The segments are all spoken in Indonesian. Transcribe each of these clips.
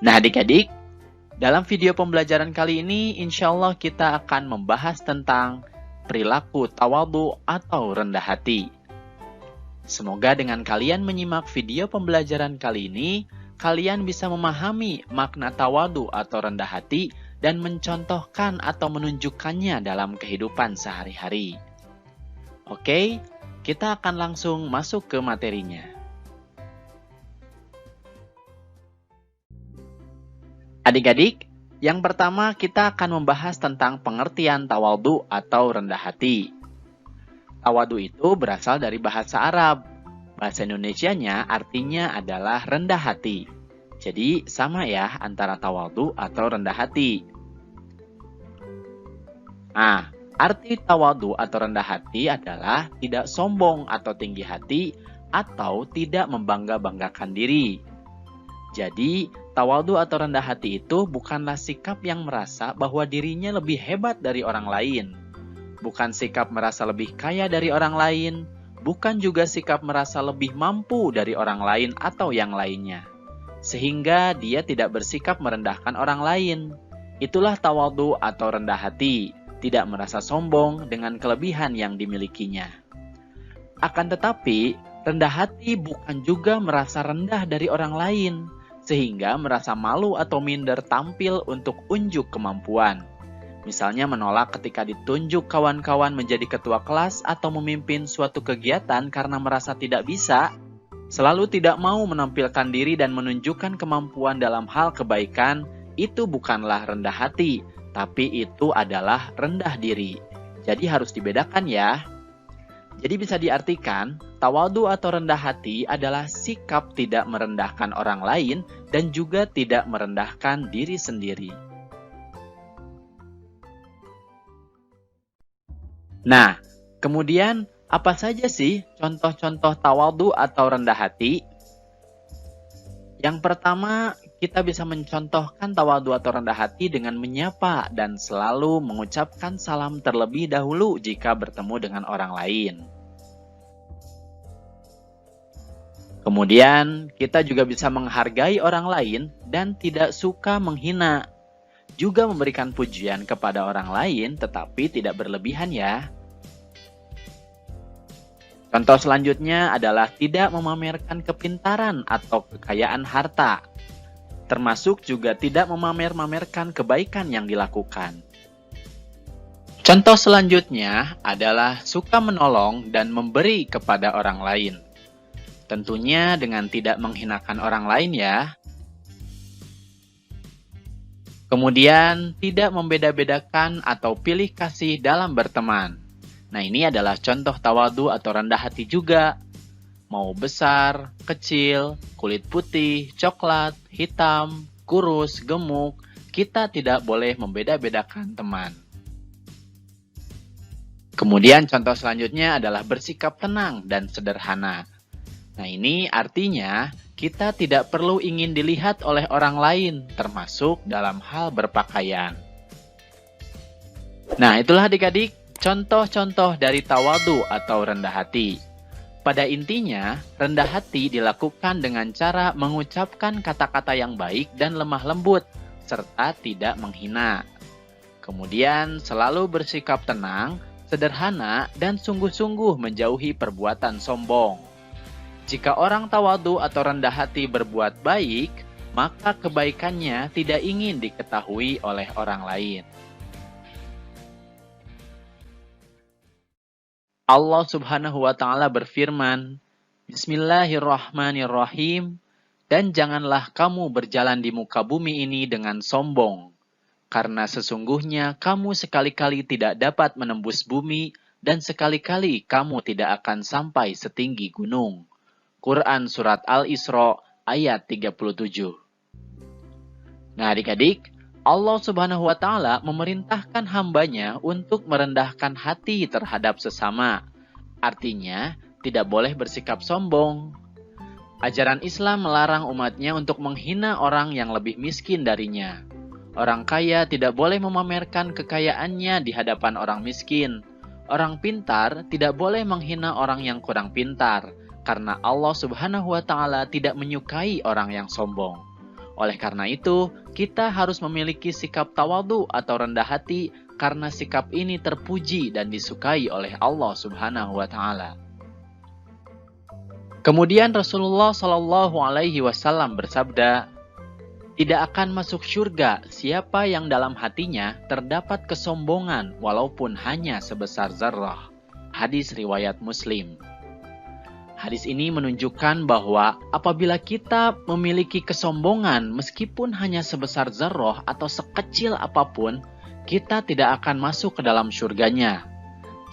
Nah adik-adik, dalam video pembelajaran kali ini insya Allah kita akan membahas tentang perilaku tawadhu atau rendah hati. Semoga dengan kalian menyimak video pembelajaran kali ini, kalian bisa memahami makna tawadhu atau rendah hati dan mencontohkan atau menunjukkannya dalam kehidupan sehari-hari. Oke, kita akan langsung masuk ke materinya. Adik-adik, yang pertama kita akan membahas tentang pengertian tawadhu atau rendah hati. Tawadhu itu berasal dari bahasa Arab. Bahasa Indonesianya artinya adalah rendah hati. Jadi sama ya antara tawadhu atau rendah hati. Nah, arti tawadhu atau rendah hati adalah tidak sombong atau tinggi hati atau tidak membangga-banggakan diri. Jadi, tawadhu atau rendah hati itu bukanlah sikap yang merasa bahwa dirinya lebih hebat dari orang lain. Bukan sikap merasa lebih kaya dari orang lain, bukan juga sikap merasa lebih mampu dari orang lain atau yang lainnya. Sehingga dia tidak bersikap merendahkan orang lain. Itulah tawadhu atau rendah hati, tidak merasa sombong dengan kelebihan yang dimilikinya. Akan tetapi, rendah hati bukan juga merasa rendah dari orang lain, sehingga merasa malu atau minder tampil untuk unjuk kemampuan. Misalnya menolak ketika ditunjuk kawan-kawan menjadi ketua kelas atau memimpin suatu kegiatan karena merasa tidak bisa, selalu tidak mau menampilkan diri dan menunjukkan kemampuan dalam hal kebaikan, itu bukanlah rendah hati, tapi itu adalah rendah diri. Jadi harus dibedakan ya. Jadi bisa diartikan, tawadhu atau rendah hati adalah sikap tidak merendahkan orang lain dan juga tidak merendahkan diri sendiri. Nah, kemudian apa saja sih contoh-contoh tawadhu atau rendah hati? Yang pertama, kita bisa mencontohkan tawadhu atau rendah hati dengan menyapa dan selalu mengucapkan salam terlebih dahulu jika bertemu dengan orang lain. Kemudian, kita juga bisa menghargai orang lain dan tidak suka menghina. Juga memberikan pujian kepada orang lain tetapi tidak berlebihan ya. Contoh selanjutnya adalah tidak memamerkan kepintaran atau kekayaan harta. Termasuk juga tidak memamer-mamerkan kebaikan yang dilakukan. Contoh selanjutnya adalah suka menolong dan memberi kepada orang lain. Tentunya dengan tidak menghinakan orang lain ya. Kemudian, tidak membeda-bedakan atau pilih kasih dalam berteman. Nah, ini adalah contoh tawadhu atau rendah hati juga. Mau besar, kecil, kulit putih, coklat, hitam, kurus, gemuk, kita tidak boleh membeda-bedakan teman. Kemudian contoh selanjutnya adalah bersikap tenang dan sederhana. Nah, ini artinya kita tidak perlu ingin dilihat oleh orang lain, termasuk dalam hal berpakaian. Nah, itulah adik-adik contoh-contoh dari tawadhu atau rendah hati. Pada intinya, rendah hati dilakukan dengan cara mengucapkan kata-kata yang baik dan lemah lembut, serta tidak menghina. Kemudian, selalu bersikap tenang, sederhana, dan sungguh-sungguh menjauhi perbuatan sombong. Jika orang tawadhu atau rendah hati berbuat baik, maka kebaikannya tidak ingin diketahui oleh orang lain. Allah Subhanahu wa Ta'ala berfirman, Bismillahirrahmanirrahim, dan janganlah kamu berjalan di muka bumi ini dengan sombong, karena sesungguhnya kamu sekali-kali tidak dapat menembus bumi, dan sekali-kali kamu tidak akan sampai setinggi gunung. Quran Surat Al-Isra ayat 37. Nah adik-adik, Allah Subhanahu wa Ta'ala memerintahkan hambanya untuk merendahkan hati terhadap sesama. Artinya, tidak boleh bersikap sombong. Ajaran Islam melarang umatnya untuk menghina orang yang lebih miskin darinya. Orang kaya tidak boleh memamerkan kekayaannya di hadapan orang miskin. Orang pintar tidak boleh menghina orang yang kurang pintar, karena Allah Subhanahu wa Ta'ala tidak menyukai orang yang sombong. Oleh karena itu, kita harus memiliki sikap tawadhu atau rendah hati karena sikap ini terpuji dan disukai oleh Allah Subhanahu wa taala. Kemudian Rasulullah Shallallahu alaihi wasallam bersabda, "Tidak akan masuk surga siapa yang dalam hatinya terdapat kesombongan walaupun hanya sebesar zarrah." Hadis riwayat Muslim. Hadis ini menunjukkan bahwa apabila kita memiliki kesombongan meskipun hanya sebesar zarrah atau sekecil apapun, kita tidak akan masuk ke dalam surganya.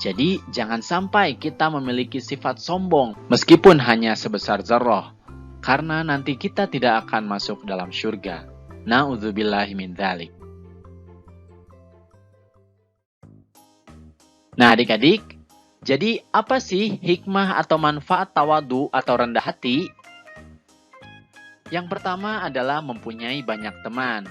Jadi jangan sampai kita memiliki sifat sombong meskipun hanya sebesar zarrah, karena nanti kita tidak akan masuk dalam surga. Na'udzubillahi min dzalik. Nah adik-adik, jadi apa sih hikmah atau manfaat tawadhu atau rendah hati? Yang pertama adalah mempunyai banyak teman.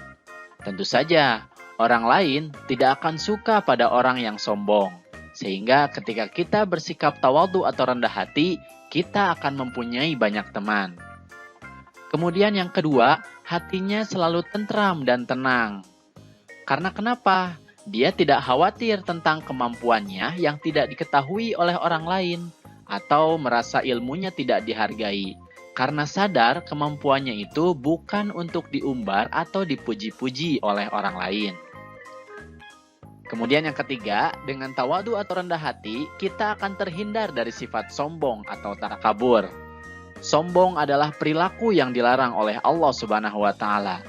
Tentu saja, orang lain tidak akan suka pada orang yang sombong. Sehingga ketika kita bersikap tawadhu atau rendah hati, kita akan mempunyai banyak teman. Kemudian yang kedua, hatinya selalu tentram dan tenang. Karena kenapa? Dia tidak khawatir tentang kemampuannya yang tidak diketahui oleh orang lain atau merasa ilmunya tidak dihargai karena sadar kemampuannya itu bukan untuk diumbar atau dipuji-puji oleh orang lain. Kemudian yang ketiga, dengan tawadhu atau rendah hati, kita akan terhindar dari sifat sombong atau takabur. Sombong adalah perilaku yang dilarang oleh Allah Subhanahu wa taala.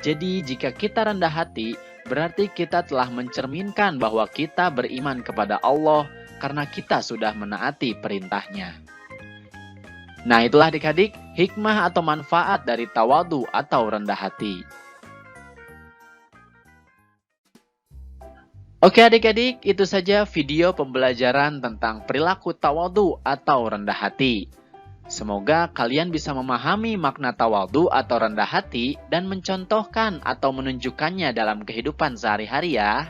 Jadi jika kita rendah hati, berarti kita telah mencerminkan bahwa kita beriman kepada Allah karena kita sudah menaati perintahnya. Nah itulah adik-adik hikmah atau manfaat dari tawadhu atau rendah hati. Oke adik-adik, itu saja video pembelajaran tentang perilaku tawadhu atau rendah hati. Semoga kalian bisa memahami makna tawadhu atau rendah hati dan mencontohkan atau menunjukkannya dalam kehidupan sehari-hari ya.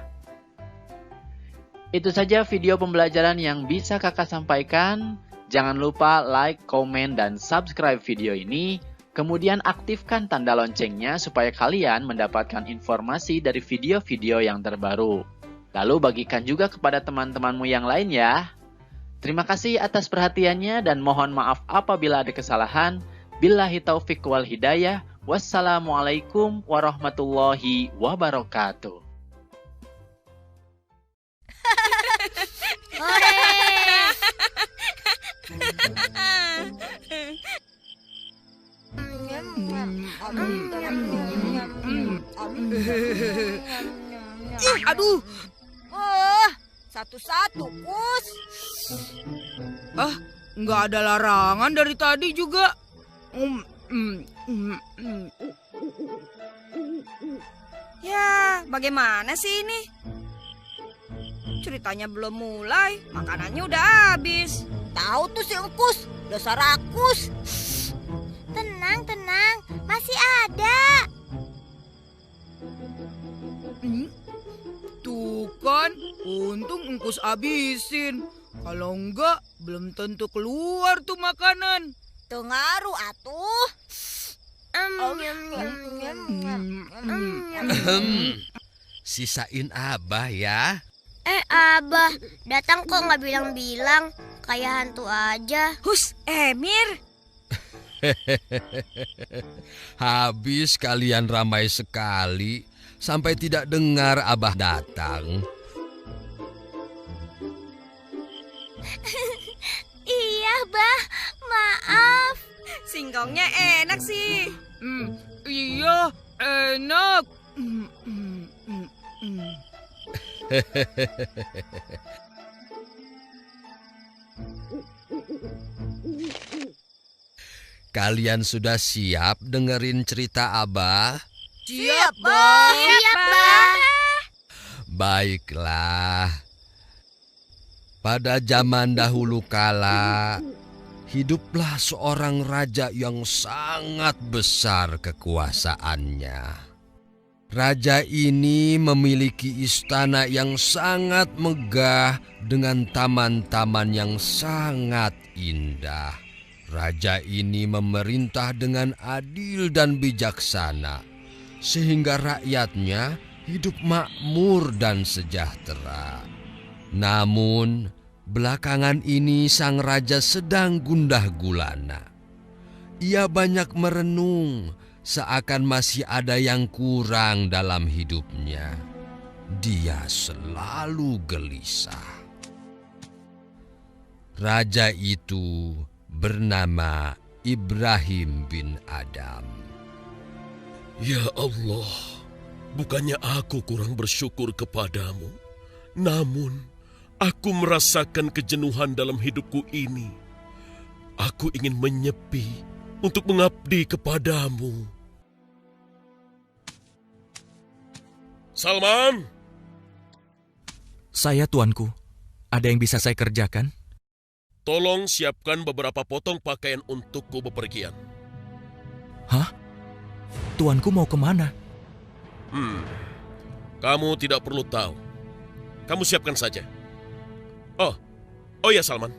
Itu saja video pembelajaran yang bisa kakak sampaikan. Jangan lupa like, komen, dan subscribe video ini. Kemudian aktifkan tanda loncengnya supaya kalian mendapatkan informasi dari video-video yang terbaru. Lalu bagikan juga kepada teman-temanmu yang lain ya. Terima kasih atas perhatiannya dan mohon maaf apabila ada kesalahan. Billahi taufiq wal hidayah. Wassalamualaikum warahmatullahi wabarakatuh. Aduh. Satu-satu, Kus. Nggak ada larangan dari tadi juga. Ya, bagaimana sih ini? Ceritanya belum mulai, makanannya udah habis. Tahu tuh si Engkus, dasar rakus. Tenang, masih ada. Tuh kan, untung Engkus abisin. Kalau enggak, belum tentu keluar tuh makanan. Tuh ngaruh atuh. Sisain Abah ya. Abah, datang kok nggak bilang-bilang, kayak hantu aja. Hus, Emir. Habis kalian ramai sekali sampai tidak dengar Abah datang. Iya, Bah, maaf. Singkongnya enak sih. Iya, enak. Kalian sudah siap dengerin cerita Abah? Siap, Bah. Siap, Bah. Baiklah. Pada zaman dahulu kala, hiduplah seorang raja yang sangat besar kekuasaannya. Raja ini memiliki istana yang sangat megah dengan taman-taman yang sangat indah. Raja ini memerintah dengan adil dan bijaksana, sehingga rakyatnya hidup makmur dan sejahtera. Namun, belakangan ini sang raja sedang gundah gulana. Ia banyak merenung, seakan masih ada yang kurang dalam hidupnya. Dia selalu gelisah. Raja itu bernama Ibrahim bin Adam. Ya Allah, bukannya aku kurang bersyukur kepadamu, namun aku merasakan kejenuhan dalam hidupku ini. Aku ingin menyepi untuk mengabdi kepadamu. Salman! Saya, tuanku. Ada yang bisa saya kerjakan? Tolong siapkan beberapa potong pakaian untukku bepergian. Hah? Tuanku mau kemana? Kamu tidak perlu tahu. Kamu siapkan saja. Oh ya Salman.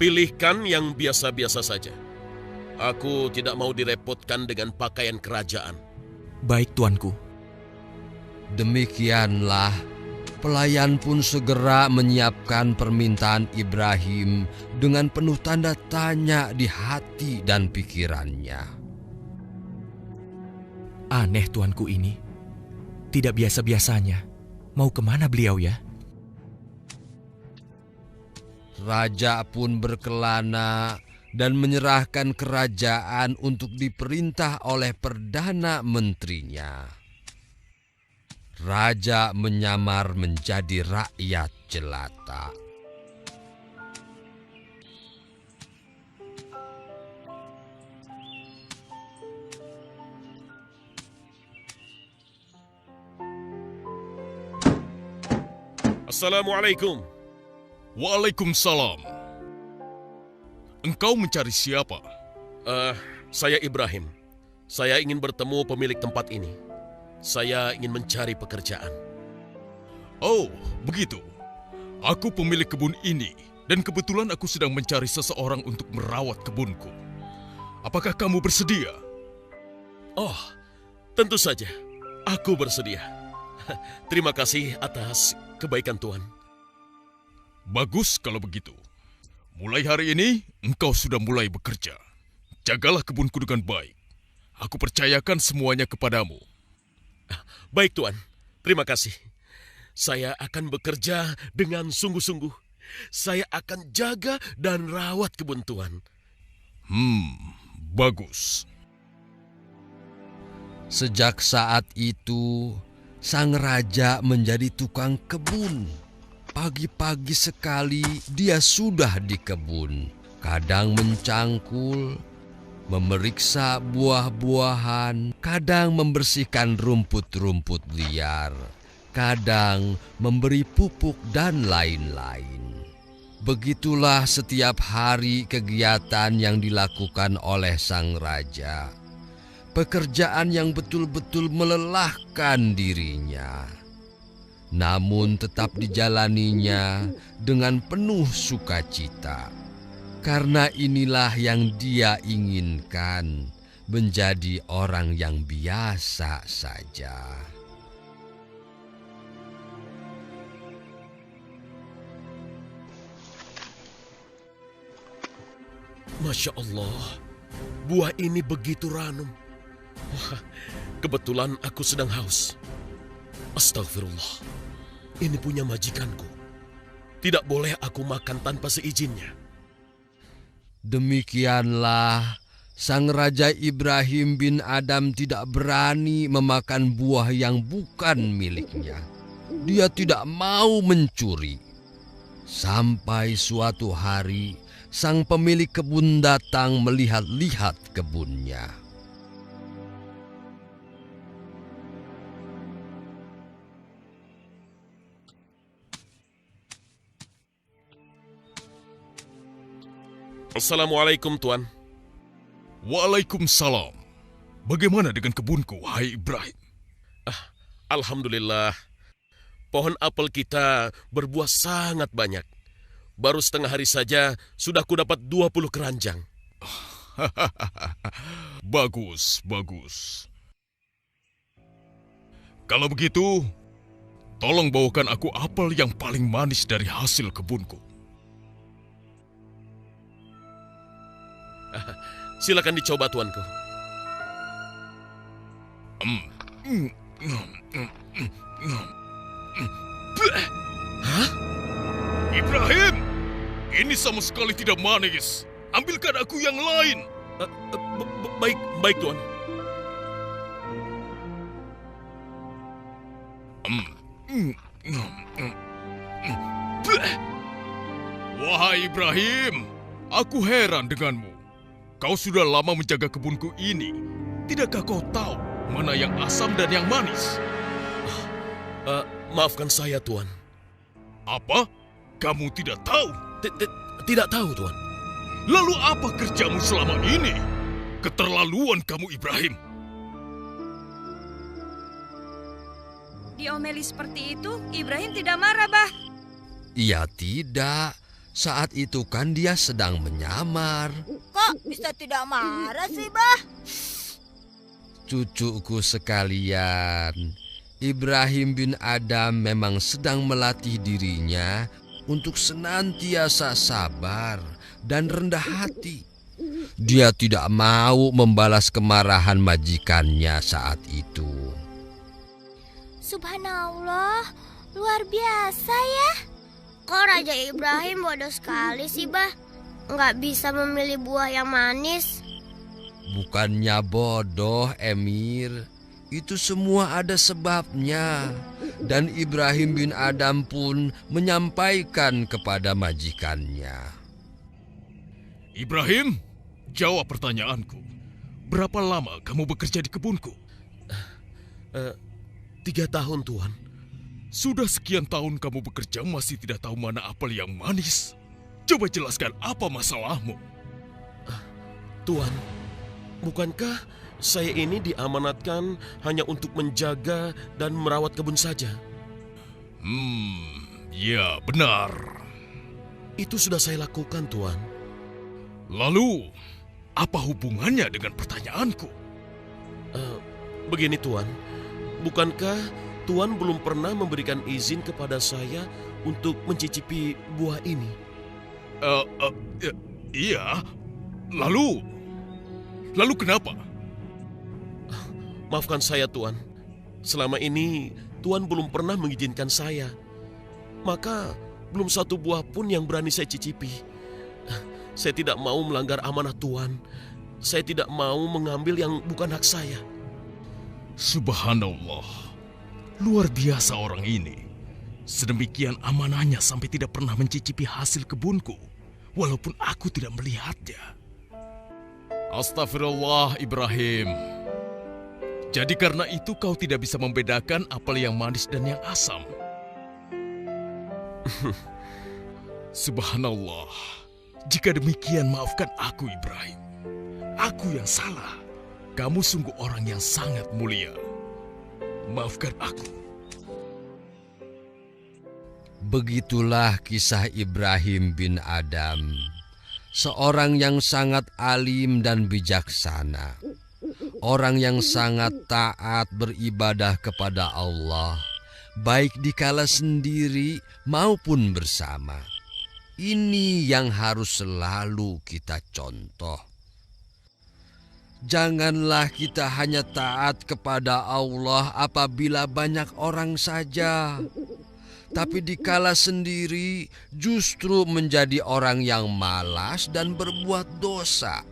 Pilihkan yang biasa-biasa saja. Aku tidak mau direpotkan dengan pakaian kerajaan. Baik, tuanku. Demikianlah, pelayan pun segera menyiapkan permintaan Ibrahim dengan penuh tanda tanya di hati dan pikirannya. Aneh tuanku ini. Tidak biasa-biasanya. Mau kemana beliau ya? Raja pun berkelana dan menyerahkan kerajaan untuk diperintah oleh Perdana Menterinya. Raja menyamar menjadi rakyat jelata. Assalamualaikum. Waalaikumsalam. Engkau mencari siapa? Saya Ibrahim. Saya ingin bertemu pemilik tempat ini. Saya ingin mencari pekerjaan. Oh, begitu. Aku pemilik kebun ini, dan kebetulan aku sedang mencari seseorang untuk merawat kebunku. Apakah kamu bersedia? Oh, tentu saja. Aku bersedia. Terima kasih atas kebaikan Tuan. Bagus kalau begitu. Mulai hari ini, engkau sudah mulai bekerja. Jagalah kebunku dengan baik. Aku percayakan semuanya kepadamu. Baik Tuan, terima kasih. Saya akan bekerja dengan sungguh-sungguh. Saya akan jaga dan rawat kebun Tuan. Bagus. Sejak saat itu, sang raja menjadi tukang kebun. Pagi-pagi sekali dia sudah di kebun. Kadang mencangkul, memeriksa buah-buahan, kadang membersihkan rumput-rumput liar, kadang memberi pupuk dan lain-lain. Begitulah setiap hari kegiatan yang dilakukan oleh sang raja. Pekerjaan yang betul-betul melelahkan dirinya. Namun tetap dijalaninya dengan penuh sukacita. Karena inilah yang dia inginkan, menjadi orang yang biasa saja. Masya Allah, buah ini begitu ranum. Wah, kebetulan aku sedang haus. Astagfirullah, ini punya majikanku. Tidak boleh aku makan tanpa seizinnya. Demikianlah, sang Raja Ibrahim bin Adam tidak berani memakan buah yang bukan miliknya. Dia tidak mau mencuri. Sampai suatu hari, sang pemilik kebun datang melihat-lihat kebunnya. Assalamualaikum, Tuan. Waalaikumsalam. Bagaimana dengan kebunku, hai Ibrahim? Alhamdulillah, pohon apel kita berbuah sangat banyak. Baru setengah hari saja sudah kudapat 20 keranjang. Bagus, bagus. Kalau begitu, tolong bawakan aku apel yang paling manis dari hasil kebunku. Silakan dicoba, tuanku. Hah? Ibrahim, ini sama sekali tidak manis. Ambilkan aku yang lain. Baik, tuan. Wahai Ibrahim, aku heran denganmu. Kau sudah lama menjaga kebunku ini. Tidakkah kau tahu mana yang asam dan yang manis? Maafkan saya, tuan. Apa? Kamu tidak tahu? Tidak tahu, tuan. Lalu apa kerjamu selama ini? Keterlaluan kamu, Ibrahim. Diomeli seperti itu, Ibrahim tidak marah, Bah. Ia tidak. Saat itu kan dia sedang menyamar. Kok bisa tidak marah sih, Bah? Cucuku sekalian, Ibrahim bin Adam memang sedang melatih dirinya untuk senantiasa sabar dan rendah hati. Dia tidak mau membalas kemarahan majikannya saat itu. Subhanallah, luar biasa ya. Kok Raja Ibrahim bodoh sekali sih, Bah? Nggak bisa memilih buah yang manis. Bukannya bodoh, Emir. Itu semua ada sebabnya. Dan Ibrahim bin Adam pun menyampaikan kepada majikannya. Ibrahim, jawab pertanyaanku. Berapa lama kamu bekerja di kebunku? 3 tahun, tuan. Sudah sekian tahun kamu bekerja masih tidak tahu mana apel yang manis. Coba jelaskan apa masalahmu. Tuan, bukankah saya ini diamanatkan hanya untuk menjaga dan merawat kebun saja? Ya benar. Itu sudah saya lakukan, tuan. Lalu, apa hubungannya dengan pertanyaanku? Begini, tuan. Bukankah tuan belum pernah memberikan izin kepada saya untuk mencicipi buah ini? Iya. Lalu kenapa? Maafkan saya, tuan. Selama ini tuan belum pernah mengizinkan saya. Maka belum satu buah pun yang berani saya cicipi. Saya tidak mau melanggar amanah tuan. Saya tidak mau mengambil yang bukan hak saya. Subhanallah. Luar biasa orang ini. Sedemikian amanahnya sampai tidak pernah mencicipi hasil kebunku. Walaupun aku tidak melihatnya. Astagfirullah, Ibrahim. Jadi karena itu kau tidak bisa membedakan apel yang manis dan yang asam. Subhanallah. Jika demikian, maafkan aku, Ibrahim. Aku yang salah. Kamu sungguh orang yang sangat mulia. Maafkan aku. Begitulah kisah Ibrahim bin Adam, seorang yang sangat alim dan bijaksana, orang yang sangat taat beribadah kepada Allah, baik dikala sendiri maupun bersama. Ini yang harus selalu kita contoh. Janganlah kita hanya taat kepada Allah apabila banyak orang saja, tapi dikala sendiri justru menjadi orang yang malas dan berbuat dosa.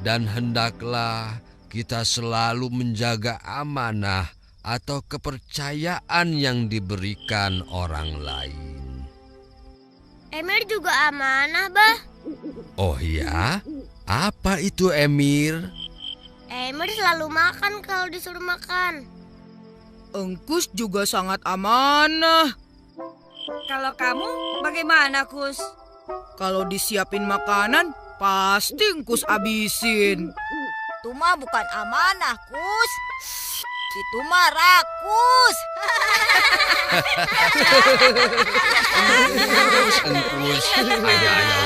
Dan hendaklah kita selalu menjaga amanah atau kepercayaan yang diberikan orang lain. Emir juga amanah, Bah. Oh ya? Apa itu, Emir? Emir selalu makan kalau disuruh makan. Engkus juga sangat amanah. Kalau kamu bagaimana, Kus? Kalau disiapin makanan, pasti Engkus abisin. Itu mah bukan amanah, Kus. Itu mah rakus. Engkus, ayah-ayah.